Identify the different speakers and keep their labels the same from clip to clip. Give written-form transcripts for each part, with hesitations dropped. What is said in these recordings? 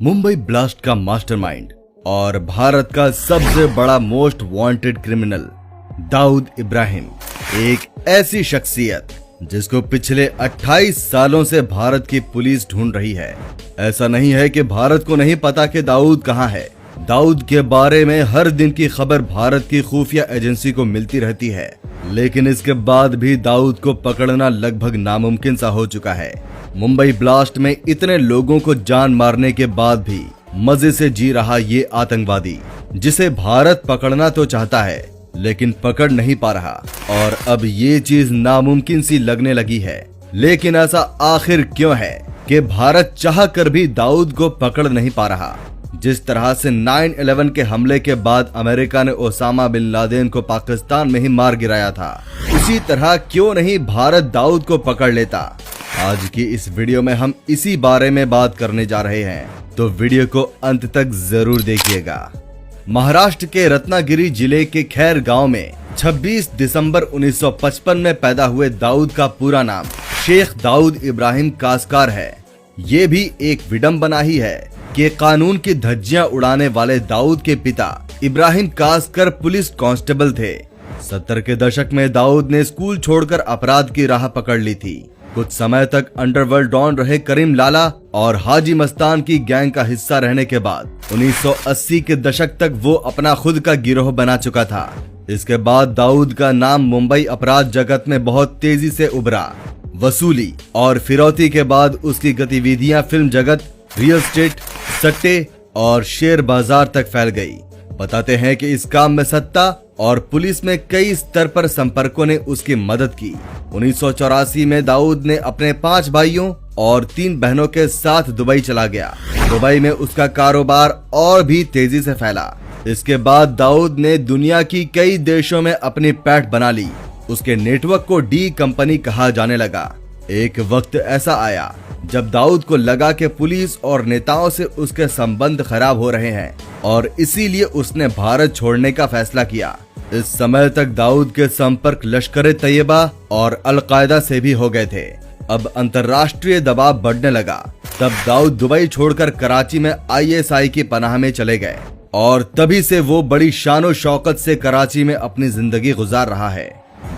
Speaker 1: Mumbai blast का mastermind और भारत का सबसे बड़ा most wanted criminal Dawood Ibrahim, एक ऐसी शख्सियत जिसको पिछले 28 सालों से भारत की पुलिस ढूंढ रही है। ऐसा नहीं है कि भारत को नहीं पता कि दाऊद कहां है। दाऊद के बारे में हर दिन की खबर भारत की खुफिया एजेंसी को मिलती रहती है, लेकिन इसके बाद भी दाऊद को पकड़ना लगभग नामुमकिन सा हो चुका है। मुंबई ब्लास्ट में इतने लोगों को जान मारने के बाद भी मजे से जी रहा ये आतंकवादी, जिसे भारत पकड़ना तो चाहता है लेकिन पकड़ नहीं पा रहा, और अब ये चीज नामुमकिन सी लगने लगी है। लेकिन ऐसा आखिर क्यों है कि भारत चाह कर भी दाऊद को पकड़ नहीं पा रहा? जिस तरह से 9/11 के हमले के बाद अमेरिका ने ओसामा बिन लादेन को पाकिस्तान में ही मार गिराया था, उसी तरह क्यों नहीं भारत दाऊद को पकड़ लेता? आज की इस वीडियो में हम इसी बारे में बात करने जा रहे हैं, तो वीडियो को अंत तक जरूर देखिएगा। महाराष्ट्र के रत्नागिरी जिले के खैर गांव में 26 दिसंबर 1955 में पैदा हुए दाऊद का पूरा नाम शेख दाऊद इब्राहिम कासकार है। ये भी एक विडंबना ही है कि कानून की धज्जियां उड़ाने वाले दाऊद के पिता इब्राहिम कासकर पुलिस कांस्टेबल थे। 70 के दशक में दाऊद ने स्कूल छोड़कर अपराध की राह पकड़ ली थी। कुछ समय तक अंडरवर्ल्ड डॉन रहे करीम लाला और हाजी मस्तान की गैंग का हिस्सा रहने के बाद 1980 के दशक तक वो अपना खुद का गिरोह बना चुका था। इसके बाद दाऊद का नाम मुंबई अपराध जगत में बहुत तेजी से उभरा। वसूली और फिरौती के बाद उसकी गतिविधियां फिल्म जगत, रियल एस्टेट, सट्टे और शेयर बाजार तक फैल गई। बताते हैं कि इस काम में सत्ता और पुलिस में कई स्तर पर संपर्कों ने उसकी मदद की। 1984 में दाऊद ने अपने 5 भाइयों और 3 बहनों के साथ दुबई चला गया। दुबई में उसका कारोबार और भी तेजी से फैला। इसके बाद दाऊद ने दुनिया की कई देशों में अपनी पैठ बना ली। उसके नेटवर्क को डी कंपनी कहा जाने लगा। एक वक्त ऐसा आया जब दाऊद को लगा कि पुलिस और नेताओं से उसके संबंध खराब हो रहे हैं, और इसीलिए उसने भारत छोड़ने का फैसला किया। इस समय तक दाऊद के संपर्क लश्कर-ए-तैयबा और अल-कायदा से भी हो गए थे। अब अंतर्राष्ट्रीय दबाव बढ़ने लगा। तब दाऊद दुबई छोड़कर कराची में ISI की पनाह में चले गए, और तभी से वो बड़ी शानो शौकत से कराची में अपनी जिंदगी गुजार रहा है।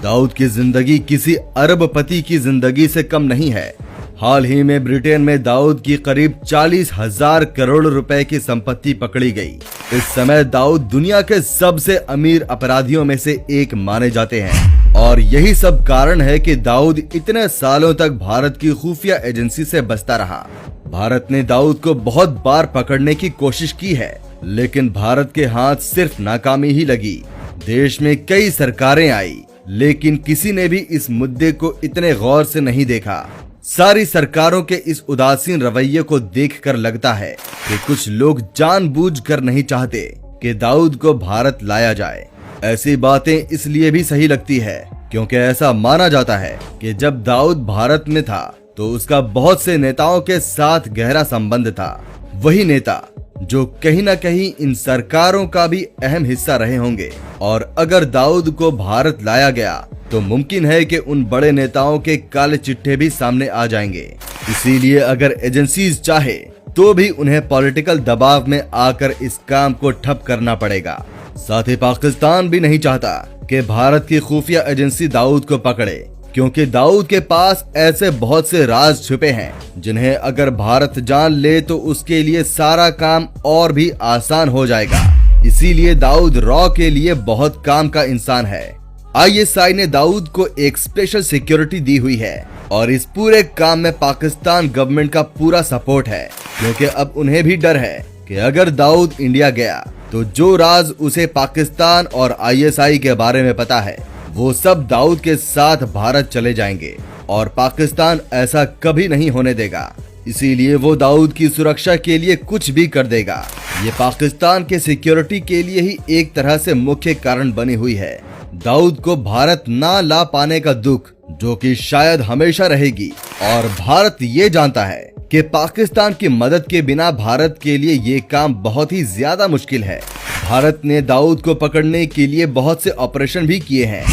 Speaker 1: दाऊद की जिंदगी किसी अरबपति की जिंदगी से कम नहीं है। हाल ही में ब्रिटेन में दाऊद की करीब 40,000 करोड़ रुपए की संपत्ति पकड़ी गई। इस समय दाऊद दुनिया के सबसे अमीर अपराधियों में से एक माने जाते हैं, और यही सब कारण है कि दाऊद इतने सालों तक भारत की खुफिया एजेंसी से बचता रहा। भारत ने दाऊद को बहुत बार पकड़ने की कोशिश की है, लेकिन भारत के हाथ सिर्फ नाकामी ही लगी। देश में कई सरकारें आई, लेकिन किसी ने भी इस मुद्दे को इतने गौर से नहीं देखा। सारी सरकारों के इस उदासीन रवैये को देखकर लगता है कि कुछ लोग जानबूझकर नहीं चाहते कि दाऊद को भारत लाया जाए। ऐसी बातें इसलिए भी सही लगती है क्योंकि ऐसा माना जाता है कि जब दाऊद भारत में था तो उसका बहुत से नेताओं के साथ गहरा संबंध था। वही नेता जो कहीं न कहीं इन सरकारों का भी अहम हिस्सा रहे होंगे, और अगर दाऊद को भारत लाया गया तो मुमकिन है कि उन बड़े नेताओं के काले चिट्ठे भी सामने आ जाएंगे। इसीलिए अगर एजेंसीज चाहे तो भी उन्हें पॉलिटिकल दबाव में आकर इस काम को ठप करना पड़ेगा। साथ ही पाकिस्तान भी नहीं चाहता कि भारत की खुफिया एजेंसी दाऊद को पकड़े, क्योंकि दाऊद के पास ऐसे बहुत से राज छुपे हैं जिन्हें अगर भारत जान ले तो उसके लिए सारा काम और भी आसान हो जाएगा। इसीलिए दाऊद रॉ के लिए बहुत काम का इंसान है। ISI ने दाऊद को एक स्पेशल सिक्योरिटी दी हुई है, और इस पूरे काम में पाकिस्तान गवर्नमेंट का पूरा सपोर्ट है, क्योंकि अब उन्हें भी डर है कि अगर दाऊद इंडिया गया तो जो राज उसे पाकिस्तान और ISI के बारे में पता है वो सब दाऊद के साथ भारत चले जाएंगे, और पाकिस्तान ऐसा कभी नहीं होने देगा। इसीलिए वो दाऊद की सुरक्षा के लिए कुछ भी कर देगा। ये पाकिस्तान के सिक्योरिटी के लिए ही एक तरह से मुख्य कारण बनी हुई है। दाऊद को भारत ना ला पाने का दुख, जो कि शायद हमेशा रहेगी, और भारत ये जानता है कि पाकिस्तान की मदद के बिना भारत के लिए ये काम बहुत ही ज्यादा मुश्किल है। भारत ने दाऊद को पकड़ने के लिए बहुत से ऑपरेशन भी किए हैं।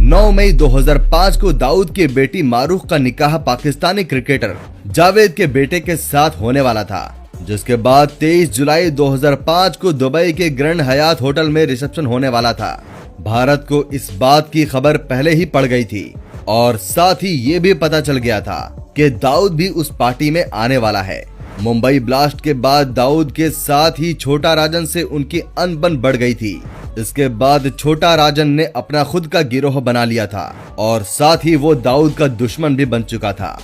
Speaker 1: 9 मई 2005 को दाऊद की बेटी मारूफ का निकाह पाकिस्तानी क्रिकेटर जावेद के बेटे के साथ होने वाला था, जिसके बाद 23 जुलाई 2005 को दुबई के ग्रैंड हयात होटल में रिसेप्शन होने वाला था। भारत को इस बात की खबर पहले ही पड़ गई थी और साथ ही ये भी पता चल गया था कि दाऊद भी उस पार्टी में आने वाला है। मुंबई ब्लास्ट के बाद दाऊद के साथ ही छोटा राजन से उनकी अनबन बढ़ गई थी। इसके बाद छोटा राजन ने अपना खुद का गिरोह बना लिया था और साथ ही वो दाऊद का दुश्मन भी बन चुका था।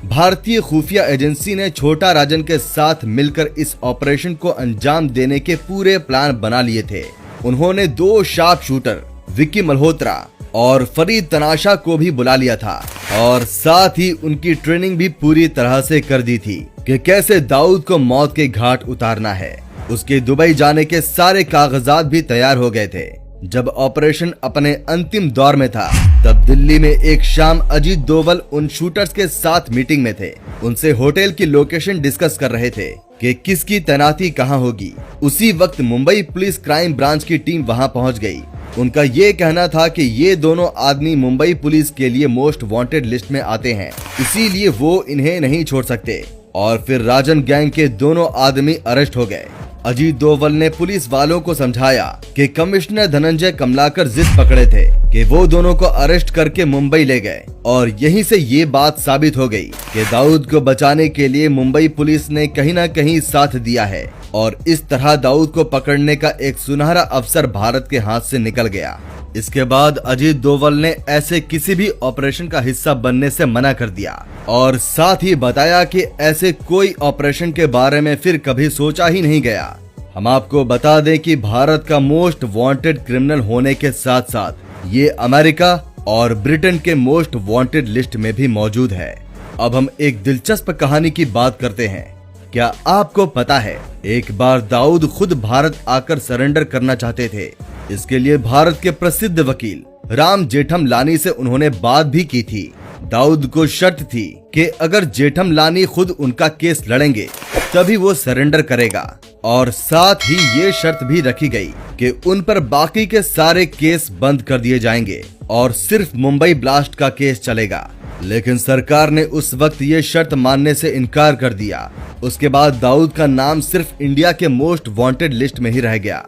Speaker 1: भारतीय खुफिया एजेंसी ने छोटा राजन के साथ मिलकर इस ऑपरेशन को अंजाम देने के पूरे प्लान बना लिए थे। उन्होंने 2 शार्प शूटर विक्की मल्होत्रा और फरीद तनाशा को भी बुला लिया था और साथ ही उनकी ट्रेनिंग भी पूरी तरह से कर दी थी कि कैसे दाऊद को मौत के घाट उतारना है। उसके दुबई जाने के सारे कागजात भी तैयार हो गए थे। जब ऑपरेशन अपने अंतिम दौर में था तब दिल्ली में एक शाम अजीत डोवल उन शूटर्स के साथ मीटिंग में थे। उनसे होटल की लोकेशन डिस्कस कर रहे थे कि किसकी तैनाती कहां होगी। उसी वक्त मुंबई पुलिस क्राइम ब्रांच की टीम वहां पहुंच गई। उनका ये कहना था कि ये दोनों आदमी मुंबई पुलिस के लिए मोस्ट वांटेड लिस्ट में आते हैं, इसीलिए वो इन्हें नहीं छोड़ सकते। और फिर राजन गैंग के दोनों आदमी अरेस्ट हो गए। अजीत डोवल ने पुलिस वालों को समझाया कि कमिश्नर धनंजय कमलाकर जिद पकड़े थे कि वो दोनों को अरेस्ट करके मुंबई ले गए और यहीं से ये बात साबित हो गई कि दाऊद को बचाने के लिए मुंबई पुलिस ने कहीं न कहीं साथ दिया है और इस तरह दाऊद को पकड़ने का एक सुनहरा अवसर भारत के हाथ से निकल गया। इसके बाद अजीत डोवल ने ऐसे किसी भी ऑपरेशन का हिस्सा बनने से मना कर दिया और साथ ही बताया कि ऐसे कोई ऑपरेशन के बारे में फिर कभी सोचा ही नहीं गया। हम आपको बता दें कि भारत का मोस्ट वांटेड क्रिमिनल होने के साथ साथ ये अमेरिका और ब्रिटेन के मोस्ट वांटेड लिस्ट में भी मौजूद है। अब हम एक दिलचस्प कहानी की बात करते हैं। क्या आपको पता है एक बार दाऊद खुद भारत आकर सरेंडर करना चाहते थे। इसके लिए भारत के प्रसिद्ध वकील राम जेठमलानी से उन्होंने बात भी की थी। दाऊद को शर्त थी कि अगर जेठमलानी खुद उनका केस लड़ेंगे तभी वो सरेंडर करेगा और साथ ही ये शर्त भी रखी गई कि उन पर बाकी के सारे केस बंद कर दिए जाएंगे और सिर्फ मुंबई ब्लास्ट का केस चलेगा। लेकिन सरकार ने उस वक्त ये शर्त मानने से इनकार कर दिया। उसके बाद दाऊद का नाम सिर्फ इंडिया के मोस्ट वांटेड लिस्ट में ही रह गया।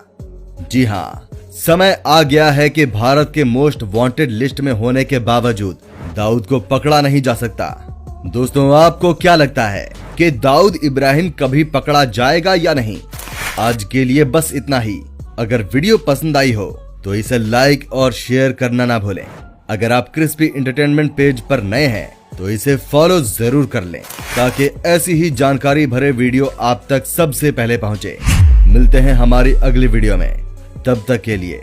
Speaker 1: जी हाँ, समय आ गया है कि भारत के मोस्ट वांटेड लिस्ट में होने के बावजूद दाऊद को पकड़ा नहीं जा सकता। दोस्तों, आपको क्या लगता है कि दाऊद इब्राहिम कभी पकड़ा जाएगा या नहीं? आज के लिए बस इतना ही। अगर वीडियो पसंद आई हो तो इसे लाइक और शेयर करना ना भूलें। अगर आप क्रिस्पी एंटरटेनमेंट पेज पर नए हैं तो इसे फॉलो जरूर कर लें ताकि ऐसी ही जानकारी भरे वीडियो आप तक सबसे पहले पहुंचे। मिलते हैं हमारी अगली वीडियो में, तब तक के लिए